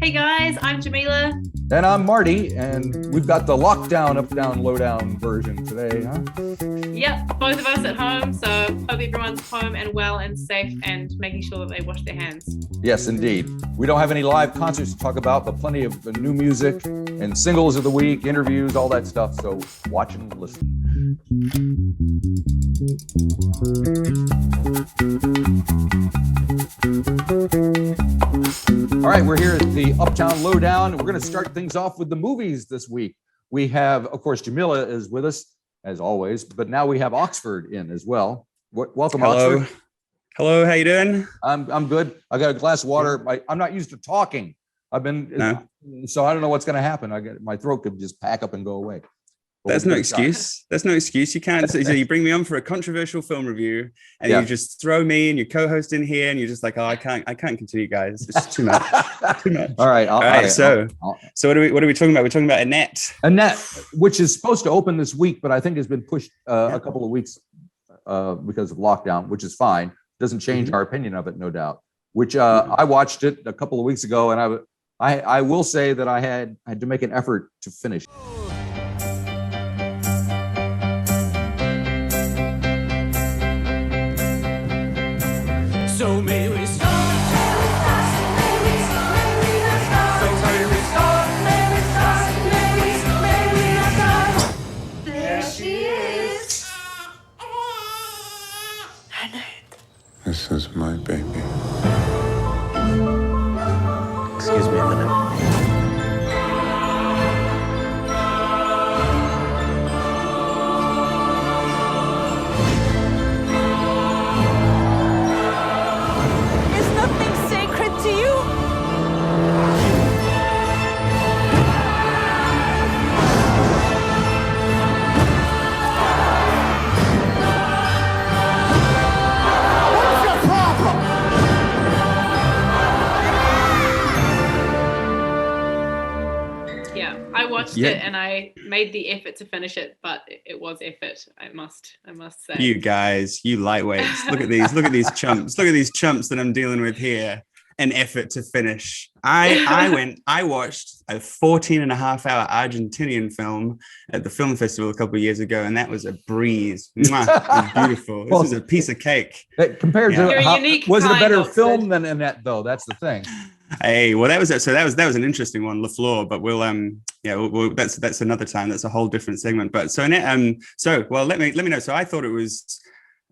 Hey guys, I'm Jemilah. And I'm Marty, and we've got the lockdown, Uptown, Lowdown version today, huh? Yep, both of us at home, so hope everyone's home and well and safe and making sure that they wash their hands. Yes, indeed. We don't have any live concerts to talk about, but plenty of new music and singles of the week, interviews, all that stuff, so watch and listen. All right, we're here at the Uptown Lowdown. We're going to start things off with the movies this week. We have, of course, Jemilah is with us, as always, but now we have Oxford in as well. Welcome, Hello. Oxford. Hello, how you doing? I'm good. I got a glass of water. I'm not used to talking. So I don't know what's going to happen. My throat could just pack up and go away. That's no excuse. That's no excuse. You can't. So you bring me on for a controversial film review, and you just throw me and your co-host in here, and you're just like, "Oh, I can't continue, guys. It's too much. Too much." All right. So what are we talking about? We're talking about Annette. Annette, which is supposed to open this week, but I think has been pushed a couple of weeks because of lockdown, which is fine. Doesn't change our opinion of it, no doubt. Which I watched it a couple of weeks ago, and I will say that I had to make an effort to finish. So may we start, may we start, may we start. So may we start, may we start, may we start. There she is. Annette. This is my baby. Excuse me a minute. It and I made the effort to finish it, but it was effort. I must say. You guys, you lightweights, look at these chumps. Look at these chumps that I'm dealing with here. An effort to finish. I watched a 14.5-hour Argentinian film at the film festival a couple of years ago, and that was a breeze. Mwah, it was beautiful. This is a piece of cake. Compared to was it a better film than Annette, though? That's the thing. Hey, well, that was an interesting one, LaFleur, but we'll that's another time. That's a whole different segment. But so Annette, let me know. So I thought it was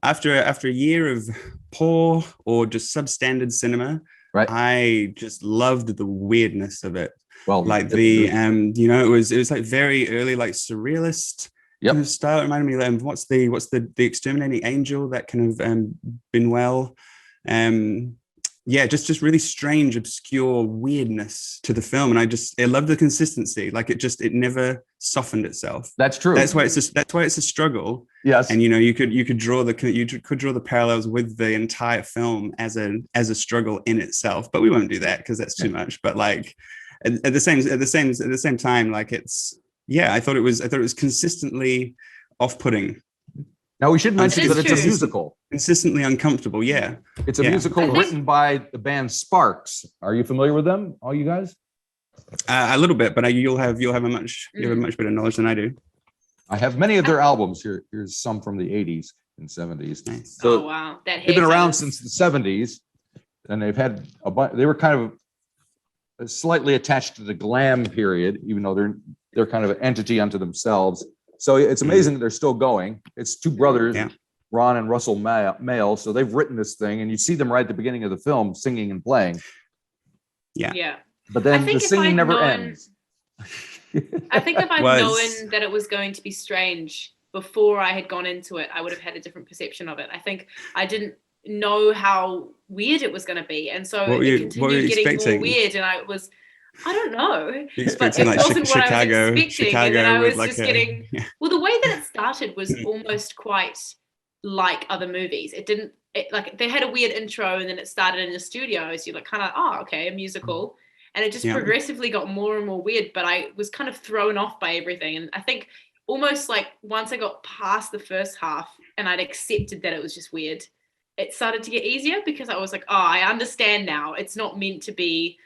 after a year of poor or just substandard cinema. Right. I just loved the weirdness of it. Well, like it was like very early, like surrealist kind of style. It reminded me of what's the Exterminating Angel, that kind of Buñuel. Just really strange, obscure weirdness to the film, and I love the consistency. Like it never softened itself. That's true. That's why it's a struggle. Yes, and you could draw the parallels with the entire film as a struggle in itself. But we won't do that because that's too much. But like at the same time, like I thought it was consistently off-putting. Now, we should mention that it's a musical. Consistently uncomfortable, yeah. It's a musical written by the band Sparks. Are you familiar with them, all you guys? A little bit, but you'll have a much better knowledge than I do. I have many of their albums here. Here's some from the 80s and 70s. Nice. So wow. They've been around since the 70s, and they've had they were kind of slightly attached to the glam period, even though they're kind of an entity unto themselves. So it's amazing that they're still going. It's two brothers, Ron and Russell Mael. So they've written this thing, and you see them right at the beginning of the film singing and playing. Yeah. But then the singing never ends. I think if I'd known that it was going to be strange before I had gone into it, I would have had a different perception of it. I think I didn't know how weird it was going to be. And so it continued getting more weird, and I don't know. But it wasn't what I was expecting. And then I was just getting... Well, the way that it started was almost quite like other movies. They had a weird intro, and then it started in the studio. So you're like kind of, a musical. And it just progressively got more and more weird. But I was kind of thrown off by everything. And I think almost like once I got past the first half and I'd accepted that it was just weird, it started to get easier because I was like, I understand now. It's not meant to be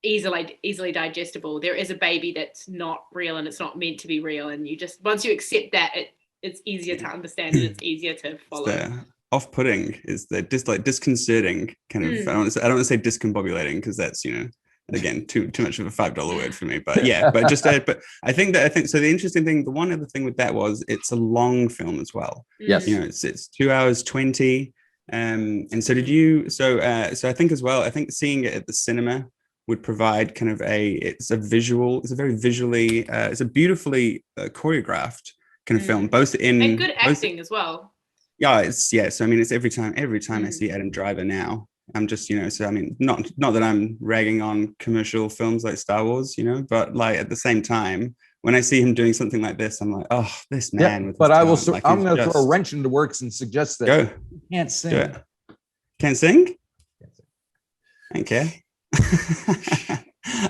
easily digestible. There is a baby that's not real and it's not meant to be real, and you just, once you accept that, it's easier to understand and it's easier to follow. The off-putting is the disconcerting kind of. I don't want to say discombobulating, because that's, you know, again, too much of a $5 word for me. But yeah, but just but I think so. The interesting thing, the one other thing with that was it's a long film as well. Yes. You know, it's 2 hours 20. And so did you? So I think as well, I think seeing it at the cinema would provide kind of it's a very visually, it's a beautifully choreographed kind of film, both in and good acting as well. Yeah, so I mean, it's every time I see Adam Driver now, I'm just, you know, so I mean, not that I'm ragging on commercial films like Star Wars, you know, but like at the same time, when I see him doing something like this, I'm like, oh, this man. Yeah, with but talent, I'm going to throw a wrench into works and suggest that he can't sing. Can't sing? I don't care.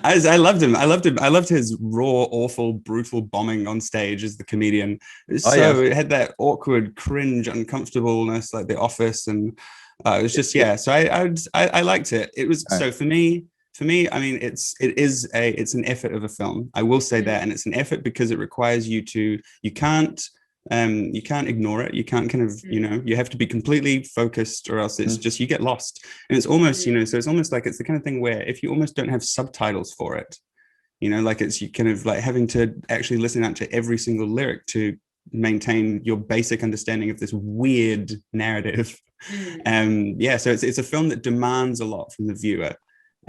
I loved him. I loved his raw, awful, brutal bombing on stage as the comedian. It had that awkward, cringe, uncomfortableness like The Office, and it was just So I liked it. It was so for me. I mean, it's an effort of a film. I will say that, and it's an effort because it requires you to. You can't ignore it. You can't kind of, you know, you have to be completely focused, or else it's just, you get lost. And it's almost, you know, so it's almost like it's the kind of thing where if you almost don't have subtitles for it, you know, like it's, you kind of like having to actually listen out to every single lyric to maintain your basic understanding of this weird narrative. So it's a film that demands a lot from the viewer.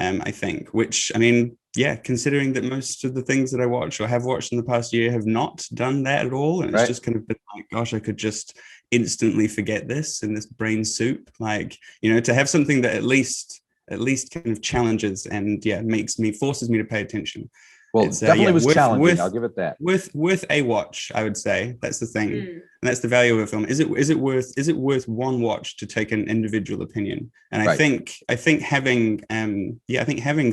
I think, which, I mean, considering that most of the things that I watch or have watched in the past year have not done that at all. And it's just kind of been like, gosh, I could just instantly forget this in this brain soup. Like, you know, to have something that at least kind of challenges and forces me to pay attention. Well, it definitely was challenging. I'll give it that. With a watch, I would say that's the thing, and that's the value of a film. Is it worth one watch to take an individual opinion? And I think having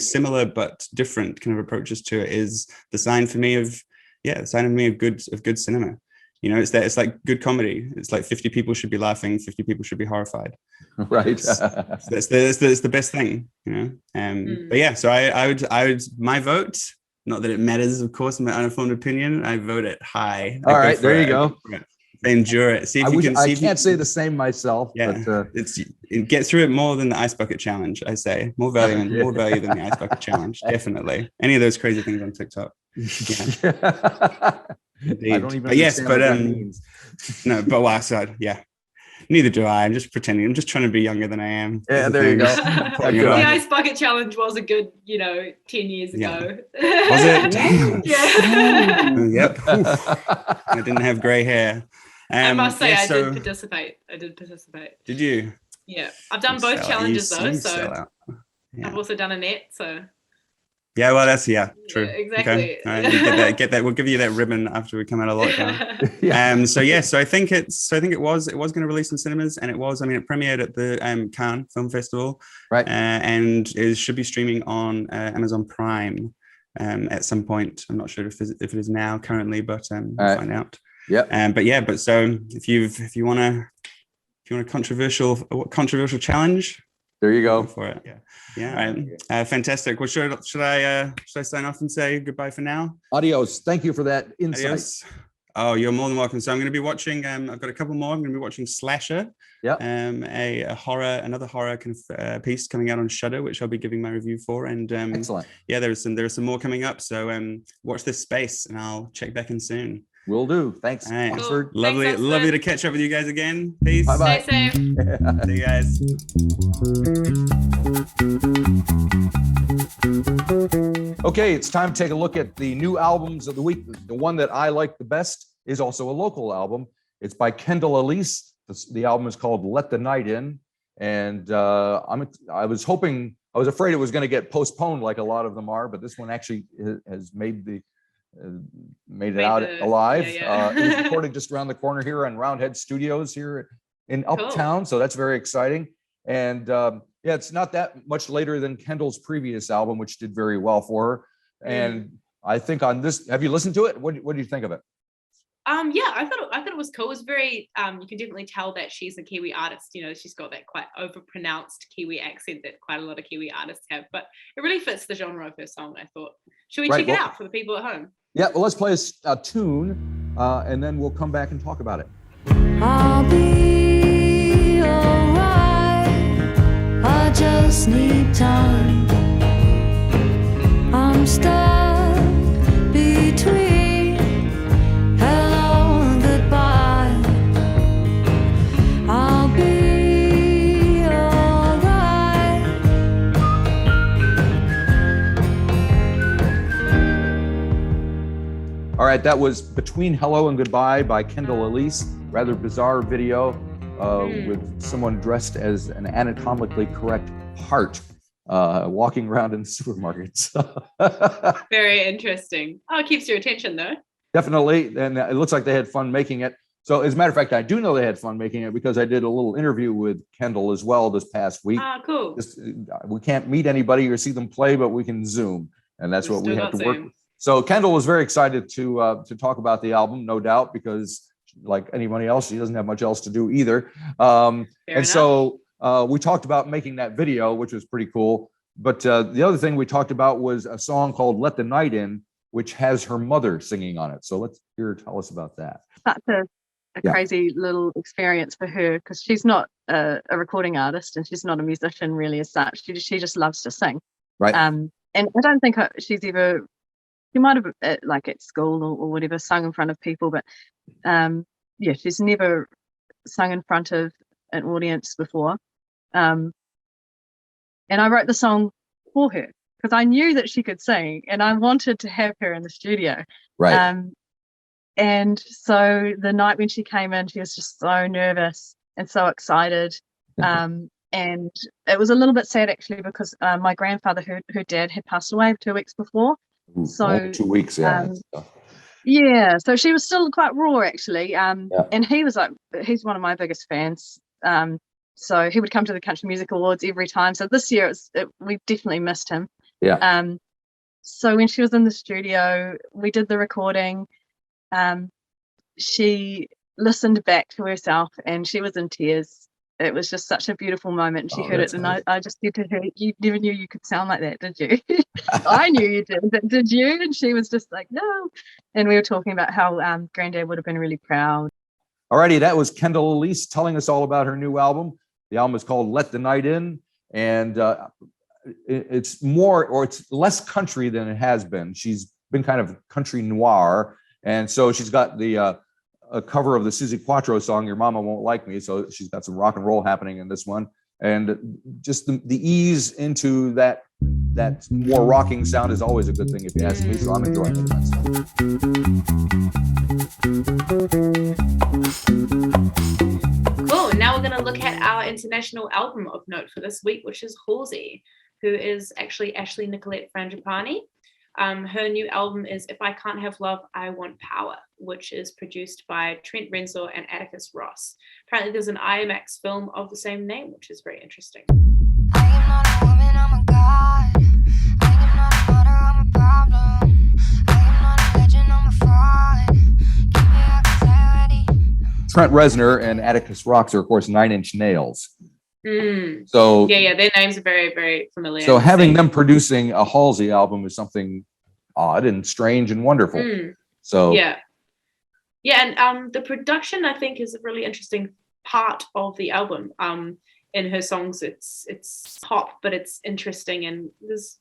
similar but different kind of approaches to it is the sign for me of good cinema. You know, it's like good comedy. It's like 50 people should be laughing, 50 people should be horrified. Right. That's the best thing. You know. But yeah, so I would my vote. Not that it matters, of course, my uninformed opinion. I vote it high. All right, there you go. Endure it. See if you can. I can't say the same myself. Yeah, but, get through it more than the ice bucket challenge. I say more value than the ice bucket challenge. Definitely. Any of those crazy things on TikTok. Yeah. I don't even. Understand what that means. No, but yeah. Neither do I. I'm just pretending. I'm just trying to be younger than I am. Yeah, there you go. The ice bucket challenge was a good, 10 years ago. Was it? Damn. Yeah. Yep. I didn't have grey hair. I must say, I did participate. Did you? Yeah. I've done both challenges though. So I've also done Annette. So. Yeah, well, that's true. Yeah, exactly. Okay. All right, get that. We'll give you that ribbon after we come out of lockdown. So I think it was going to release in cinemas, and it was. I mean, it premiered at the Cannes Film Festival, right? And it should be streaming on Amazon Prime at some point. I'm not sure if it is now currently, but we'll find out. Yeah. But so if you want a controversial challenge. There you go. For it. Yeah. Right. Fantastic. Well, should I sign off and say goodbye for now? Adios. Thank you for that insight. Adios. Oh, you're more than welcome. So I'm going to be watching. I've got a couple more. I'm going to be watching Slasher. Yeah. Another horror kind of piece coming out on Shudder, which I'll be giving my review for. And excellent. Yeah, there are some more coming up. So watch this space, and I'll check back in soon. Will do. Thanks, right. Oxford. Cool. Lovely, Thanks, lovely to catch up with you guys again. Peace. Bye-bye. Stay safe. See you guys. Okay, it's time to take a look at the new albums of the week. The one that I like the best is also a local album. It's by Kendall Elise. The album is called Let the Night In. And I was afraid it was going to get postponed like a lot of them are, but this one actually has made it out alive. Yeah. It was recorded just around the corner here on Roundhead Studios here in Uptown. Cool. So that's very exciting. And it's not that much later than Kendall's previous album, which did very well for her. And I think on this, have you listened to it? What do you think of it? Yeah, I thought it was cool. It was very you can definitely tell that she's a Kiwi artist. You know, she's got that quite overpronounced Kiwi accent that quite a lot of Kiwi artists have, but it really fits the genre of her song, I thought. Should we check it out for the people at home? Yeah, well, let's play a tune and then we'll come back and talk about it. I'll be alright. I just need time. I'm stuck between hello and goodbye. I'll be alright. All right, that was Between Hello and Goodbye by Kendall Elise. Rather bizarre video with someone dressed as an anatomically correct heart walking around in supermarkets. Very interesting. Oh, it keeps your attention though. Definitely, and it looks like they had fun making it. So as a matter of fact, I do know they had fun making it because I did a little interview with Kendall as well this past week. Ah, cool. We can't meet anybody or see them play, but we can Zoom, and that's what we have to work with. Zoom. So Kendall was very excited to talk about the album, no doubt, because like anybody else, she doesn't have much else to do either. So we talked about making that video, which was pretty cool. But the other thing we talked about was a song called Let the Night In, which has her mother singing on it. So let's hear her tell us about that. Such a crazy little experience for her, because she's not a recording artist and she's not a musician really as such. She just loves to sing. Right. And I don't think she's ever, she might have like at school or whatever sung in front of people, but she's never sung in front of an audience before. And I wrote the song for her because I knew that she could sing and I wanted to have her in the studio. Right. And so the night when she came in, she was just so nervous and so excited. And it was a little bit sad actually because my grandfather, her dad, had passed away 2 weeks before. So 2 weeks, yeah. Yeah, so she was still quite raw actually. And he was he's one of my biggest fans. So he would come to the Country Music Awards every time. So this year we definitely missed him. Yeah. So when she was in the studio, we did the recording. She listened back to herself and she was in tears. It was just such a beautiful moment. And she heard it, and nice. I just said to her, "You never knew you could sound like that, did you?" I knew you did, but did you? And she was just like, "No." And we were talking about how Granddad would have been really proud. Alrighty, that was Kendall Elise telling us all about her new album. The album is called Let the Night In, and it's less country than it has been. She's been kind of country noir, and so she's got the a cover of the Suzi Quatro song, Your Mama Won't Like Me. So she's got some rock and roll happening in this one. And just the ease into that more rocking sound is always a good thing if you ask me. So I'm enjoying it. Cool. Now we're going to look at our international album of note for this week, which is Halsey, who is actually Ashley Nicolette Frangipani. Her new album is If I Can't Have Love, I Want Power, which is produced by Trent Reznor and Atticus Ross. Apparently there's an IMAX film of the same name, which is very interesting. I am not a woman, I'm a god. I am not a mother, I'm a problem. I am not a legend, I'm a fraud. Keep your anxiety. Trent Reznor and Atticus Ross are, of course, 9 Inch Nails. So their names are very, very familiar. So having them producing a Halsey album is something odd and strange and wonderful. So and the production I think is a really interesting part of the album. In her songs, it's pop, but it's interesting, and there's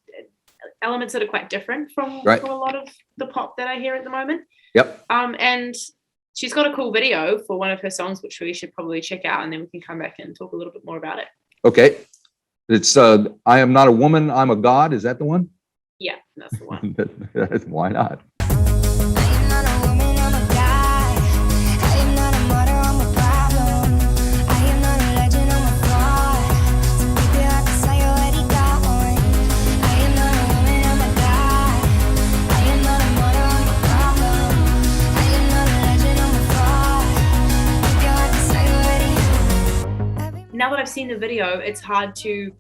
elements that are quite different from a lot of the pop that I hear at the moment. Yep. And she's got a cool video for one of her songs, which we should probably check out, and then we can come back and talk a little bit more about it. Okay. It's I Am Not a Woman, I'm a God. Is that the one? Yeah, that's the one. Why not? I am not a woman, I'm a guy. I am not a mother, I'm a problem. I am not a legend, I'm a fraud. So keep it like I already got one. I am not a woman, I'm a guy. I am not a mother, I'm a problem. I am not a legend, I'm a fraud. Keep it like I already. Now that I've seen the video, it's hard to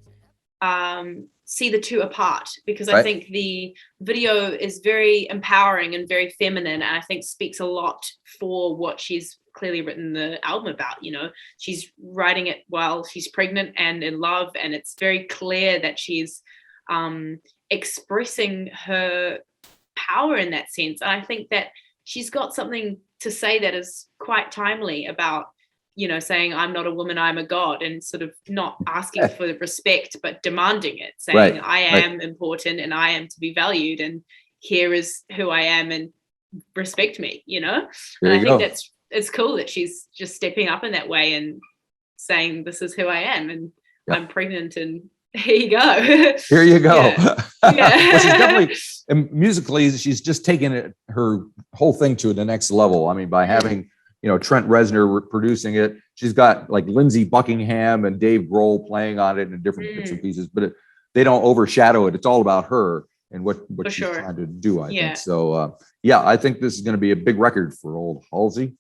see the two apart, because I think the video is very empowering and very feminine, and I think speaks a lot for what she's clearly written the album about. You know, she's writing it while she's pregnant and in love, and it's very clear that she's expressing her power in that sense. And I think that she's got something to say that is quite timely about, you know, saying I'm not a woman, I'm a god, and sort of not asking for respect, but demanding it, saying I am important and I am to be valued, and here is who I am and respect me, you know? And I think it's cool that she's just stepping up in that way and saying, this is who I am, and I'm pregnant, and here you go. Here you go. Yeah. Well, she's definitely, and musically, she's just taken her whole thing to the next level. I mean, by having, you know, Trent Reznor producing it, she's got like Lindsey Buckingham and Dave Grohl playing on it in different bits and pieces, but they don't overshadow it. It's all about her and what she's trying to do, I think. So, I think this is going to be a big record for old Halsey.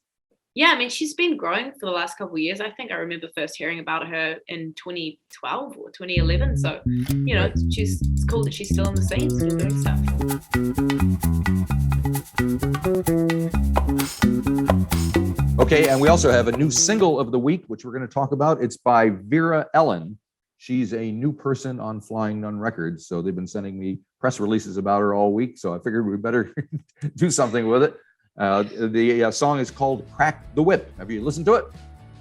Yeah, I mean, she's been growing for the last couple of years. I think I remember first hearing about her in 2012 or 2011. So, you know, it's cool that she's still in the scene, still doing stuff. Okay, and we also have a new single of the week, which we're going to talk about. It's by Vera Ellen. She's a new person on Flying Nun Records. So they've been sending me press releases about her all week. So I figured we better do something with it. The song is called Crack the Whip. Have you listened to it?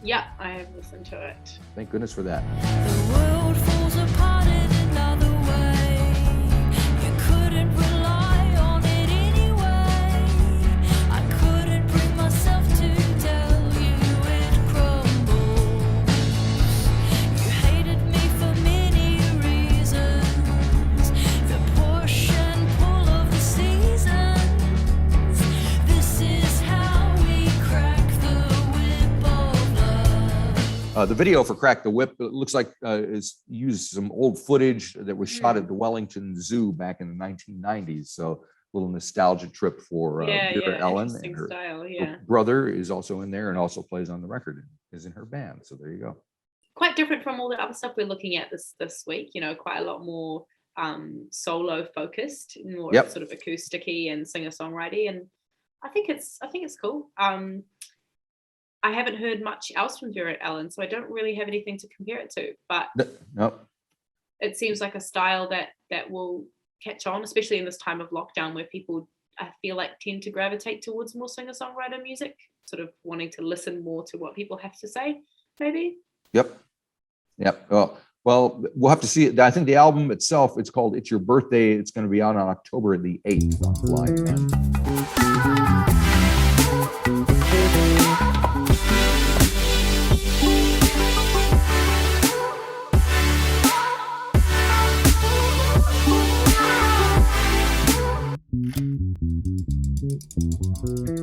Yeah, I have listened to it. Thank goodness for that. The world falls apart in another way. You couldn't rely on it anyway. I couldn't bring myself to tell you it crumbled. You hated me for many reasons. The push and pull of the seasons. This is how we crack the whip of love. The video for Crack the Whip, it looks like is used some old footage that was shot at the Wellington Zoo back in the 1990s. So a little nostalgia trip for Vera Ellen. And her, her brother is also in there and also plays on the record and is in her band. So there you go. Quite different from all the other stuff we're looking at this week. You know, quite a lot more solo focused, more sort of acousticy and singer-songwriting. And I think it's cool. I haven't heard much else from Vera Ellen, so I don't really have anything to compare it to. But it seems like a style that will catch on, especially in this time of lockdown, where people, I feel like, tend to gravitate towards more singer-songwriter music, sort of wanting to listen more to what people have to say, maybe. Yep. Well, we'll have to see it. I think the album itself, it's called It's Your Birthday. It's going to be out on October the 8th on Flying Nun.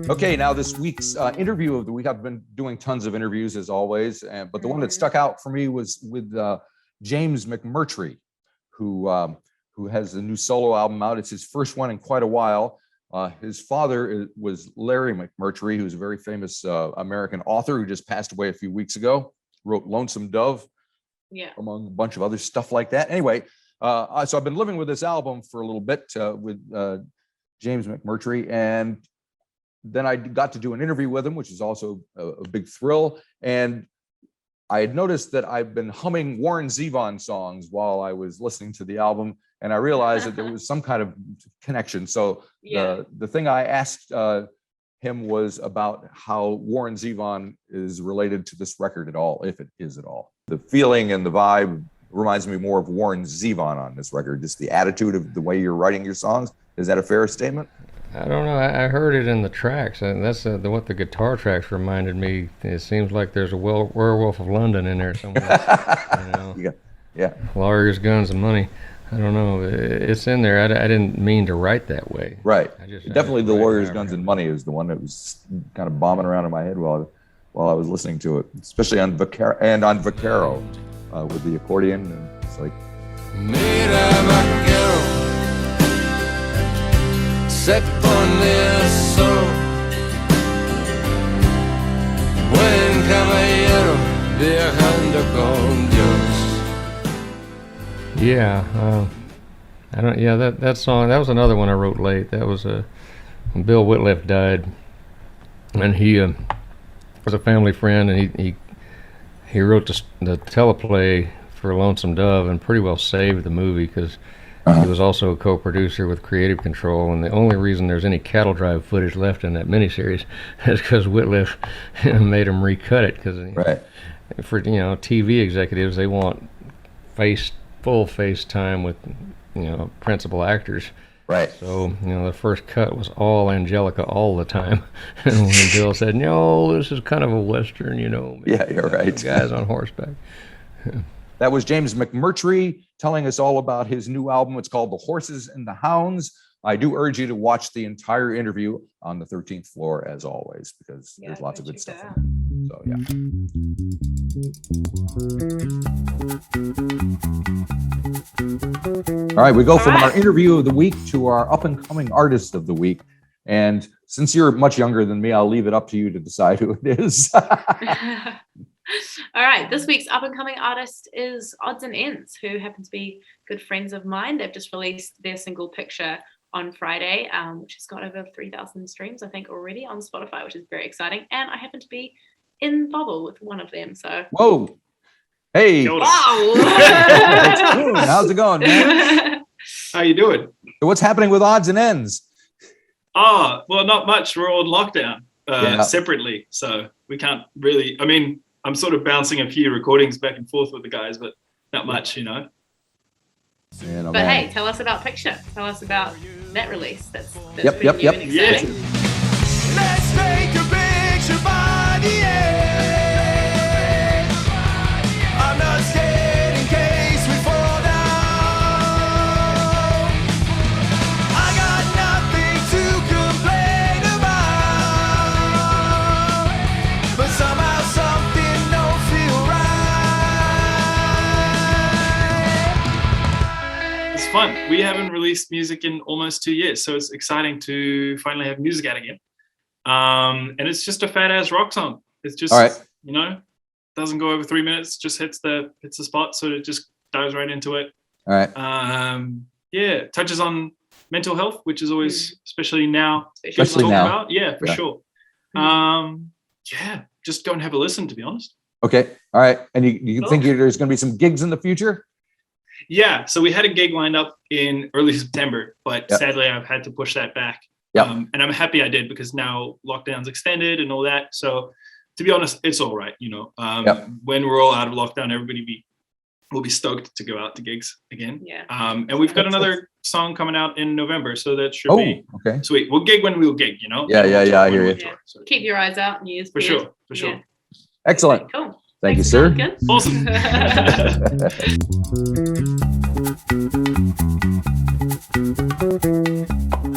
Okay, now this week's interview of the week. I've been doing tons of interviews as always, but the one that stuck out for me was with James McMurtry, who has a new solo album out. It's his first one in quite a while. His father was Larry McMurtry, who's a very famous American author who just passed away a few weeks ago. Wrote Lonesome Dove, among a bunch of other stuff like that. Anyway, so I've been living with this album for a little bit with James McMurtry, and then I got to do an interview with him, which is also a big thrill. And I had noticed that I've been humming Warren Zevon songs while I was listening to the album, and I realized that there was some kind of connection. So the thing I asked him was about how Warren Zevon is related to this record at all, if it is at all. The feeling and the vibe reminds me more of Warren Zevon on this record, just the attitude of the way you're writing your songs. Is that a fair statement? I don't know. I heard it in the tracks, and that's what the guitar tracks reminded me. It seems like there's a Werewolf of London in there somewhere. You know? Yeah. Lawyers, guns, and money. I don't know. It's in there. I didn't mean to write that way. Right. Definitely the Lawyers, Guns, and Money is the one that was kind of bombing around in my head while I was listening to it, especially on Vaquero with the accordion. And it's like. Se pone solo, buen caballero viajando con Dios. Yeah. I don't. Yeah, that song. That was another one I wrote late. That was when Bill Whitliff died, and he was a family friend, and he wrote the teleplay for Lonesome Dove, and pretty well saved the movie because he was also a co-producer with Creative Control, and the only reason there's any cattle drive footage left in that miniseries is because Whitliff made him recut it. Because for TV executives, they want full face time with principal actors. Right. So the first cut was all Angelica all the time, and when Bill said, "No, this is kind of a western," Yeah, you're right. Guys on horseback. That was James McMurtry telling us all about his new album. It's called The Horses and the Hounds. I do urge you to watch the entire interview on the 13th floor, as always, because there's lots of good stuff in there. So, yeah. All right, we go from our interview of the week to our up-and-coming artist of the week. And since you're much younger than me, I'll leave it up to you to decide who it is. All right, this week's up-and-coming artist is Odds and Ends, who happen to be good friends of mine. They've just released their single Picture on Friday, which has got over 3,000 streams, I think, already on Spotify, which is very exciting. And I happen to be in Bobble with one of them. So whoa, hey, wow, how's it going, man? How you doing? So what's happening with Odds and Ends? Well, not much. We're all in lockdown separately, so we can't really. I mean, I'm sort of bouncing a few recordings back and forth with the guys, but not much, Man, oh, but man. hey, tell us about Picture. Tell us about that release. That's Yep. new and exciting. Let's take a picture by the end. I'm not scared in case we fall down. I got nothing to complain about, but somehow something don't feel right. it's fun. We haven't released music in almost 2 years, so it's exciting to finally have music out again. And it's just a fat ass rock song. It's just, doesn't go over 3 minutes, just hits the spot. So it just dives right into it. All right. Touches on mental health, which is always, especially now, Especially now. about. Yeah, for sure. Just go and have a listen, to be honest. Okay. All right. And you think there's going to be some gigs in the future? Yeah. So we had a gig lined up in early September, but sadly I've had to push that back. Yeah. And I'm happy I did because now lockdown's extended and all that. So to be honest, it's all right. When we're all out of lockdown, everybody will be stoked to go out to gigs again. Yeah. And we've got another song coming out in November. So that should be okay. Sweet. We'll gig when we'll gig, Yeah, I hear you. Yeah. Keep your eyes out. New Year's For period. sure. Yeah. Excellent. Cool. Thank you, Thanks sir. for coming, Ken. Awesome.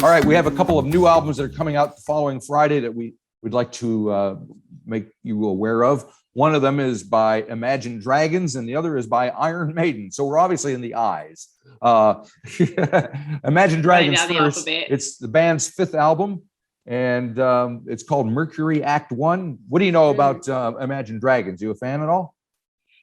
All right, we have a couple of new albums that are coming out the following Friday that we would like to make you aware of. One of them is by Imagine Dragons, and the other is by Iron Maiden. So we're obviously in the eyes. Imagine Dragons first. It's the band's 5th album, and it's called Mercury Act 1. What do you know about Imagine Dragons? You a fan at all?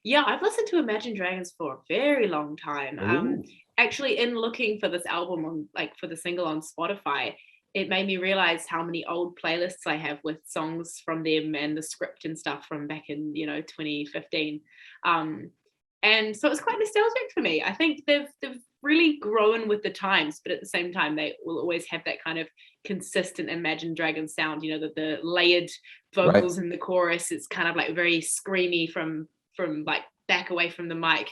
Yeah, I've listened to Imagine Dragons for a very long time. Actually, in looking for this album for the single on Spotify, it made me realize how many old playlists I have with songs from them and the script and stuff from back in 2015. And so it was quite nostalgic for me. I think they've really grown with the times, but at the same time, they will always have that kind of consistent Imagine Dragons sound. The layered vocals in the chorus. It's kind of like very screamy from like back away from the mic.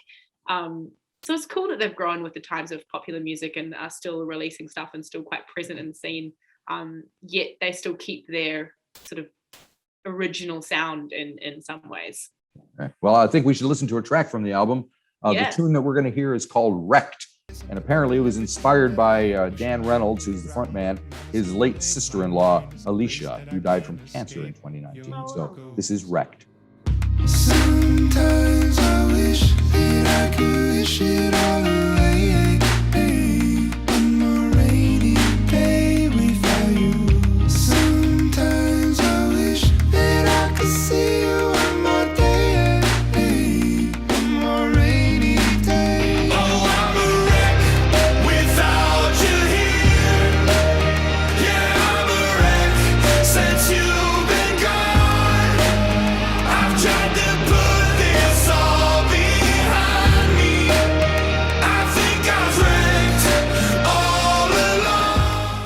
So it's cool that they've grown with the times of popular music and are still releasing stuff and still quite present in the scene. Yet they still keep their sort of original sound in some ways. Okay. Well, I think we should listen to a track from the album. The tune that we're going to hear is called Wrecked. And apparently it was inspired by Dan Reynolds, who's the front man, his late sister-in-law, Alicia, who died from cancer in 2019. So this is Wrecked. Sometimes I wish that I could wish it all away. On a rainy day without you. Sometimes I wish that I could see you one more day. One more rainy day. Oh,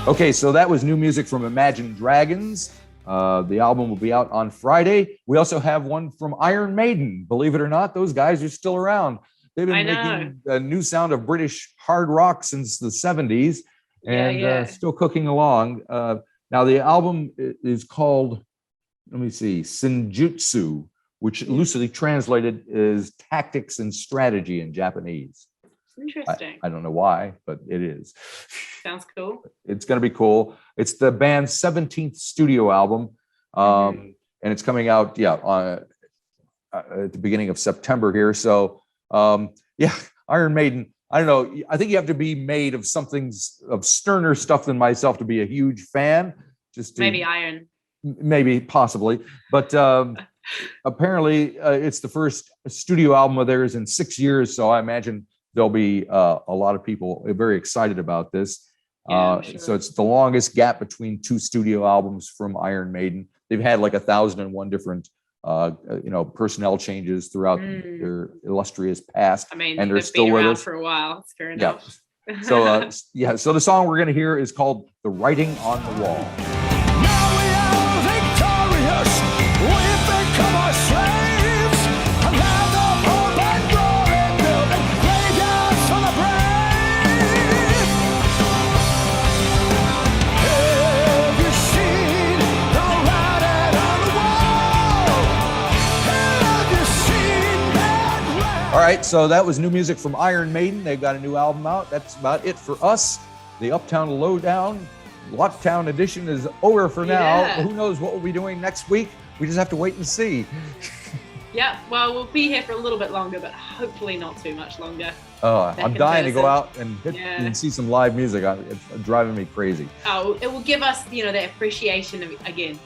Okay, so that was new music from Imagine Dragons. The album will be out on Friday. We also have one from Iron Maiden. Believe it or not, those guys are still around. They've been making a new sound of British hard rock since the 70s and still cooking along. Now, the album is called, let me see, Senjutsu, which loosely translated is tactics and strategy in Japanese. Interesting. I don't know why, but it is. Sounds cool. It's going to be cool. It's the band's 17th studio album, and it's coming out, at the beginning of September here. So, Iron Maiden. I don't know. I think you have to be made of something of sterner stuff than myself to be a huge fan. Maybe Iron. Maybe, possibly, but apparently it's the first studio album of theirs in 6 years. So I imagine there'll be a lot of people very excited about this. Sure. So it's the longest gap between two studio albums from Iron Maiden. They've had like 1,001 different, personnel changes throughout their illustrious past. I mean, and they're they've still been with around us for a while. It's fair enough. So the song we're going to hear is called "The Writing on the Wall." Now we are victorious. We become our slaves. A land of hope and glory, building graveyards for the brave. Have you seen the writing on the wall? Have you seen that? All right, so that was new music from Iron Maiden. They've got a new album out. That's about it for us. The Uptown Lowdown Lockdown edition is over for now. Yeah. Who knows what we'll be doing next week? We just have to wait and see. Yeah, well, we'll be here for a little bit longer, but hopefully not too much longer. I'm dying to go out and see some live music. It's driving me crazy. Oh, it will give us, that appreciation again.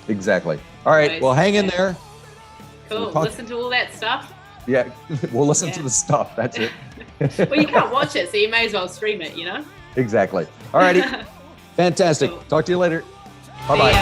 Exactly. All right, well, hang in there. Cool. Listen to all that stuff. Yeah, we'll listen to the stuff. That's it. Well, you can't watch it, so you may as well stream it, Exactly. All righty. Fantastic. Cool. Talk to you later. Bye-bye.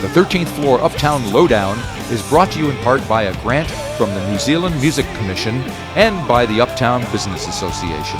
The 13th Floor Uptown Lowdown is brought to you in part by a grant from the New Zealand Music Commission and by the Uptown Business Association.